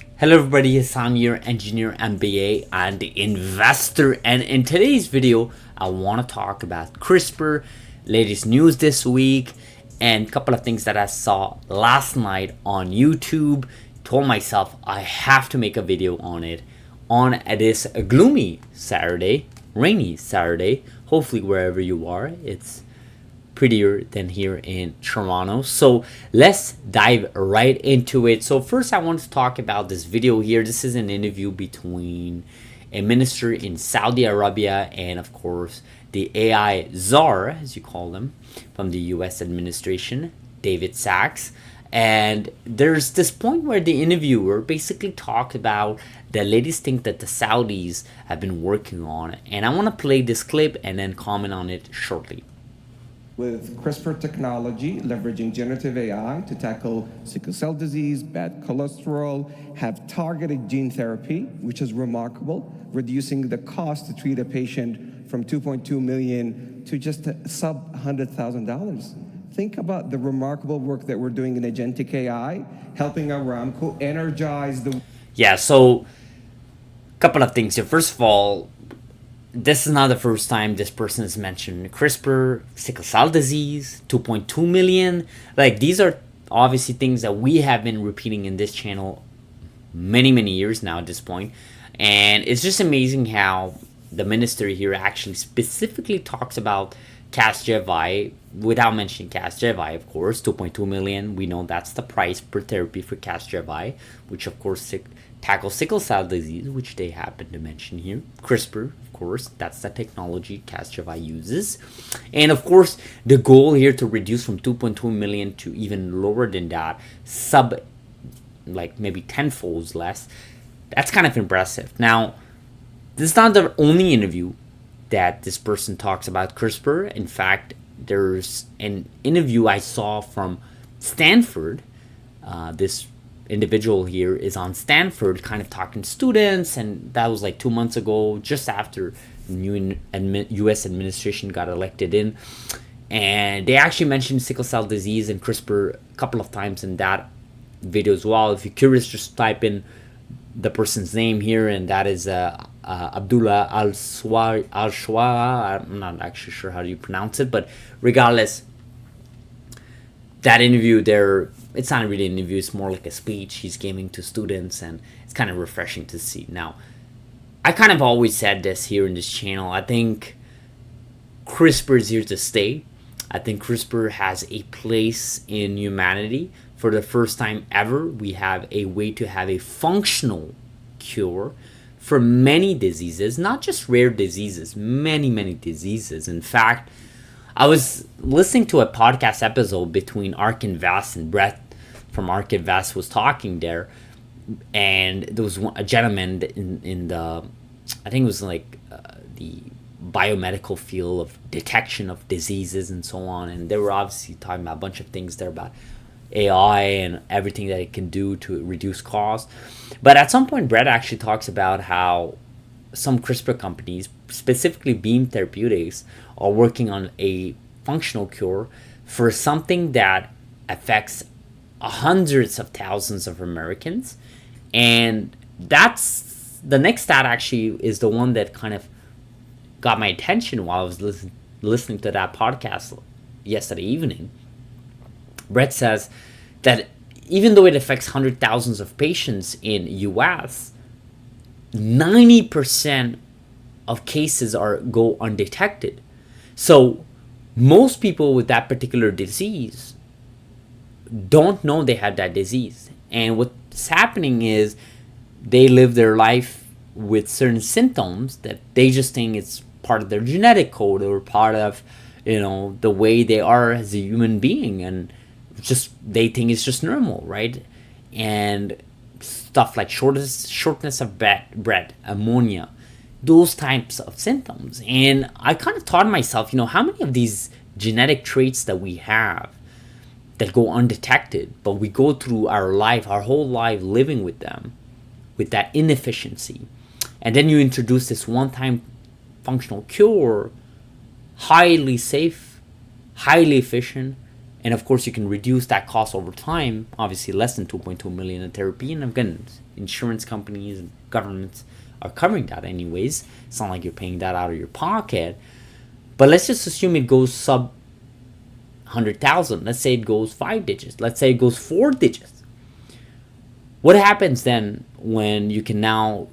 Hello everybody, it's Sam here, engineer, MBA, and investor. And in today's video, I want to talk about CRISPR, latest news this week, and a couple of things that I saw last night on YouTube. Told myself I have to make a video on it on this gloomy Saturday, rainy Saturday. Hopefully wherever you are, it's prettier than here in Toronto. So let's dive right into it. So first I want to talk about this video here. This is an interview between a minister in Saudi Arabia and of course the AI czar, as you call them, from the US administration, David Sachs. And there's this point where the interviewer basically talked about the latest thing that the Saudis have been working on. And I want to play this clip and then comment on it shortly. With CRISPR technology, leveraging generative AI to tackle sickle cell disease, bad cholesterol, have targeted gene therapy, which is remarkable, reducing the cost to treat a patient from $2.2 million to just sub $100,000. Think about the remarkable work that we're doing in agentic AI, helping Aramco energize the... Yeah, so a couple of things here. First of all, this is not the first time this person has mentioned CRISPR, sickle cell disease, 2.2 million. Like, these are obviously things that we have been repeating in this channel many, many years now at this point. And it's just amazing how the minister here actually specifically talks about Casgevy without mentioning Casgevy, of course. 2.2 million. We know that's the price per therapy for Casgevy, which of course tackles sickle cell disease, which they happen to mention here. CRISPR, of course, that's the technology Casgevy uses. And of course, the goal here to reduce from 2.2 million to even lower than that, like maybe tenfold less. That's kind of impressive. Now, this is not the only interview that this person talks about CRISPR. In fact, there's an interview I saw from Stanford. This individual here is on Stanford kind of talking to students, and that was like 2 months ago, just after the new US administration got elected in. And they actually mentioned sickle cell disease and CRISPR a couple of times in that video as well. If you're curious, just type in the person's name here, and that is Abdullah Al-Shwa. I'm not actually sure how you pronounce it, but regardless, that interview there, it's not really an interview, it's more like a speech he's giving to students, and it's kind of refreshing to see. Now, I kind of always said this here in this channel. I think CRISPR is here to stay. I think CRISPR has a place in humanity. For the first time ever, we have a way to have a functional cure for many diseases, not just rare diseases, many, many diseases. In fact, I was listening to a podcast episode between Ark Invest, and Brett from Ark Invest was talking there, and there was a gentleman in the, I think it was like the biomedical field of detection of diseases and so on, and they were obviously talking about a bunch of things there about AI and everything that it can do to reduce cost. But at some point, Brett actually talks about how some CRISPR companies, specifically Beam Therapeutics, are working on a functional cure for something that affects hundreds of thousands of Americans. And that's the next stat actually is the one that kind of got my attention while I was listening to that podcast yesterday evening. Brett says that even though it affects hundreds of thousands of patients in US, 90% of cases go undetected. So most people with that particular disease don't know they had that disease. And what's happening is they live their life with certain symptoms that they just think it's part of their genetic code or part of, the way they are as a human being, and just they think it's just normal, right? And stuff like shortness of breath, ammonia, those types of symptoms. And I kind of thought to myself, how many of these genetic traits that we have that go undetected, but we go through our whole life living with them, with that inefficiency. And then you introduce this one-time functional cure, highly safe, highly efficient, And of course, you can reduce that cost over time, obviously less than 2.2 million in therapy. And again, insurance companies and governments are covering that anyways. It's not like you're paying that out of your pocket. But let's just assume it goes sub 100,000. Let's say it goes 5 digits. Let's say it goes 4 digits. What happens then when you can now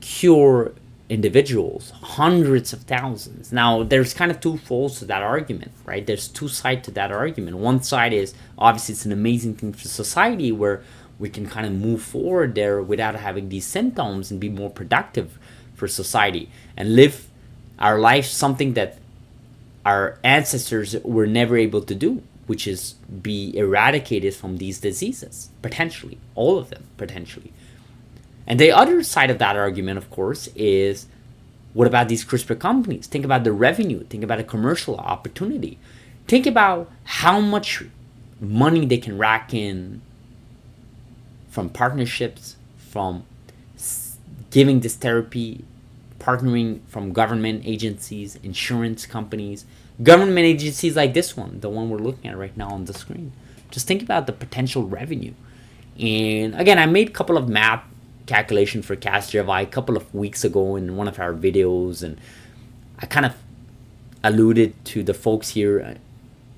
cure individuals, hundreds of thousands? Now, there's kind of two folds to that argument, right? There's two sides to that argument. One side is obviously it's an amazing thing for society where we can kind of move forward there without having these symptoms and be more productive for society and live our life, something that our ancestors were never able to do, which is be eradicated from these diseases, potentially, all of them, potentially. And the other side of that argument, of course, is what about these CRISPR companies? Think about the revenue, think about a commercial opportunity. Think about how much money they can rack in from partnerships, from giving this therapy, partnering from government agencies, insurance companies, government agencies like this one, the one we're looking at right now on the screen. Just think about the potential revenue. And again, I made a couple of math calculation for Casgevy a couple of weeks ago in one of our videos, and I kind of alluded to the folks here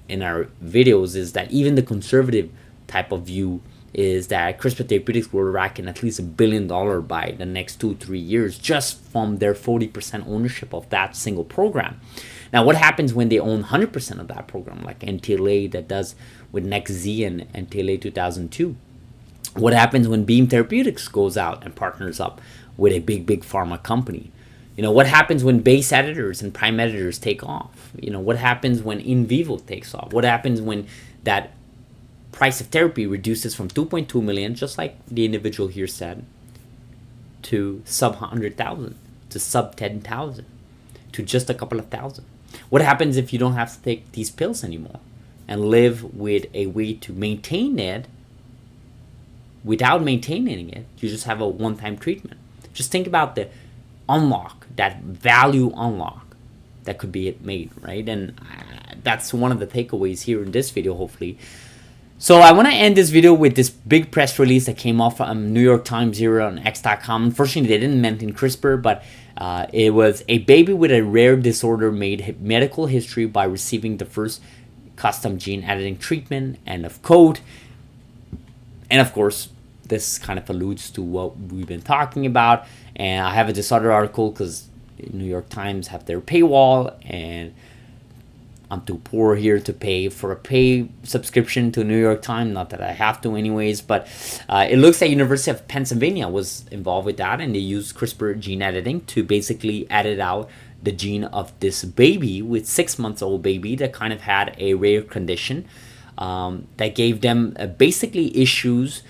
in our videos is that even the conservative type of view is that CRISPR Therapeutics will rack in at least $1 billion by the next 2-3 years just from their 40% ownership of that single program. Now, what happens when they own 100% of that program, like NTLA that does with NextZ and NTLA 2002? What happens when Beam Therapeutics goes out and partners up with a big pharma company? What happens when base editors and prime editors take off? What happens when in vivo takes off? What happens when that price of therapy reduces from 2.2 million, just like the individual here said, to sub 100,000, to sub 10,000, to just a couple of thousand? What happens if you don't have to take these pills anymore and live with a way to maintain it without maintaining it? You just have a one-time treatment. Just think about the unlock, that value unlock that could be made, right? And that's one of the takeaways here in this video, hopefully. So I want to end this video with this big press release that came off from New York Times here on X.com. Unfortunately, they didn't mention CRISPR, but it was a baby with a rare disorder made medical history by receiving the first custom gene editing treatment, end of quote. And of course, this kind of alludes to what we've been talking about. And I have this other article because New York Times have their paywall, and I'm too poor here to pay for a pay subscription to New York Times. Not that I have to anyways, but it looks like University of Pennsylvania was involved with that, and they used CRISPR gene editing to basically edit out the gene of this baby, with 6-month-old baby that kind of had a rare condition that gave them basically issues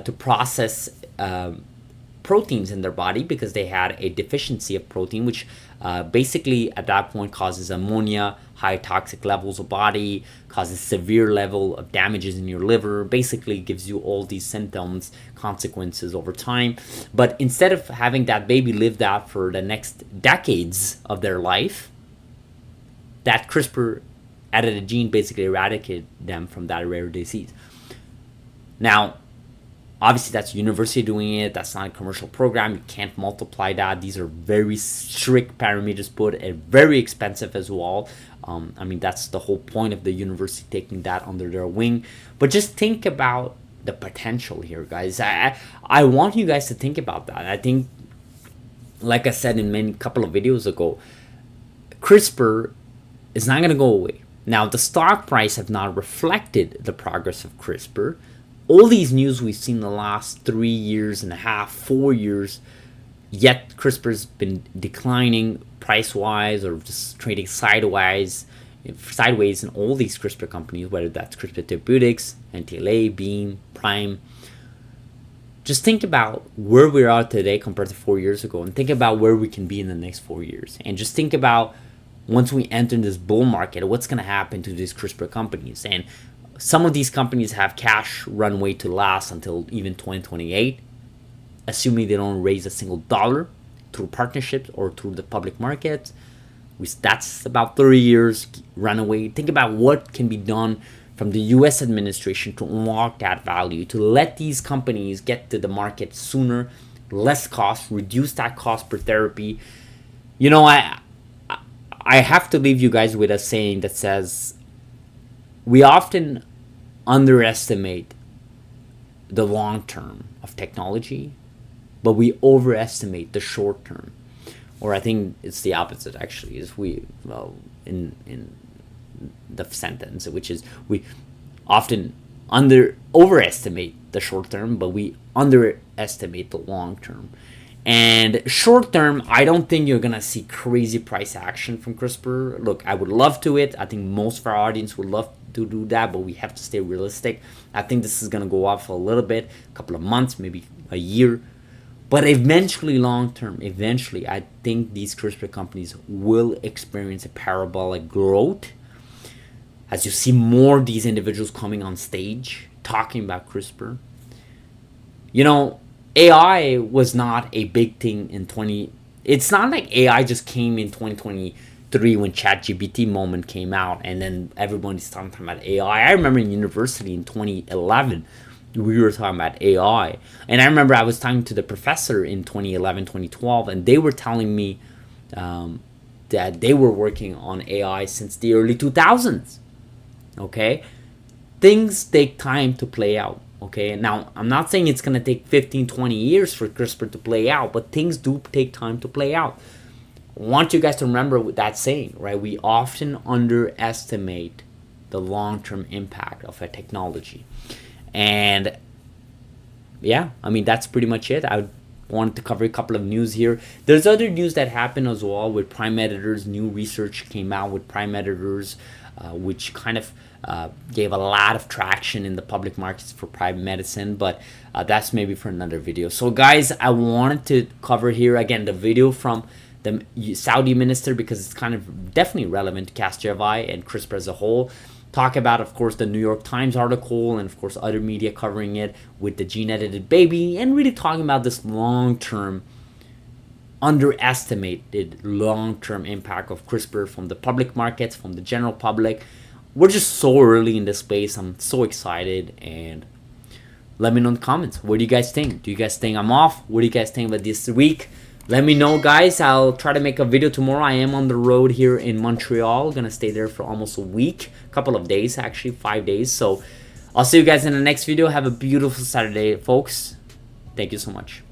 to process proteins in their body because they had a deficiency of protein, which basically at that point causes ammonia, high toxic levels of body, causes severe level of damages in your liver, basically gives you all these symptoms, consequences over time. But instead of having that baby lived out for the next decades of their life, that CRISPR edited gene basically eradicated them from that rare disease. Now, obviously, that's university doing it. That's not a commercial program. You can't multiply that. These are very strict parameters put, and very expensive as well. That's the whole point of the university taking that under their wing. But just think about the potential here, guys. I want you guys to think about that. I think, like I said in many couple of videos ago, CRISPR is not going to go away. Now, the stock price have not reflected the progress of CRISPR. All these news we've seen the last 3 years and a half, 4 years, yet CRISPR's been declining price-wise or just trading sideways in all these CRISPR companies, whether that's CRISPR Therapeutics, NTLA, Beam, Prime. Just think about where we are today compared to 4 years ago, and think about where we can be in the next 4 years. And just think about once we enter this bull market, what's going to happen to these CRISPR companies. And some of these companies have cash runway to last until even 2028, assuming they don't raise a single dollar through partnerships or through the public market. That's about 30 years runaway. Think about what can be done from the US administration to unlock that value, to let these companies get to the market sooner, less cost, reduce that cost per therapy. You know, I have to leave you guys with a saying that says we often underestimate the long term of technology, but we overestimate the short term. Or I think it's the opposite actually, is we, well, in the sentence, which is we often overestimate the short term, but we underestimate the long term. And short term, I don't think you're gonna see crazy price action from CRISPR. Look, I would love to it. I think most of our audience would love to do that, but we have to stay realistic. I think this is gonna go off a little bit, a couple of months, maybe a year. But eventually, long term, eventually, I think these CRISPR companies will experience a parabolic growth as you see more of these individuals coming on stage talking about CRISPR. You know, AI was not a big thing in 20. It's not like AI just came in 2023 when ChatGPT moment came out and then everybody's talking about AI. I remember in university in 2011, we were talking about AI. And I remember I was talking to the professor in 2011, 2012, and they were telling me that they were working on AI since the early 2000s. Okay? Things take time to play out. Okay? Now, I'm not saying it's going to take 15, 20 years for CRISPR to play out, but things do take time to play out. I want you guys to remember that saying, right? We often underestimate the long-term impact of a technology. And yeah, I mean, that's pretty much it. I wanted to cover a couple of news here. There's other news that happened as well with prime editors. New research came out with prime editors, which kind of gave a lot of traction in the public markets for prime medicine, but that's maybe for another video. So guys, I wanted to cover here again the video from the Saudi minister because it's kind of definitely relevant to Casgevy and CRISPR as a whole. Talk about, of course, the New York Times article and, of course, other media covering it with the gene-edited baby and really talking about this long-term, underestimated long-term impact of CRISPR from the public markets, from the general public. We're just so early in this space. I'm so excited. And let me know in the comments. What do you guys think? Do you guys think I'm off? What do you guys think about this week? Let me know, guys. I'll try to make a video tomorrow. I am on the road here in Montreal. Gonna stay there for almost a week. A couple of days, actually. 5 days. So I'll see you guys in the next video. Have a beautiful Saturday, folks. Thank you so much.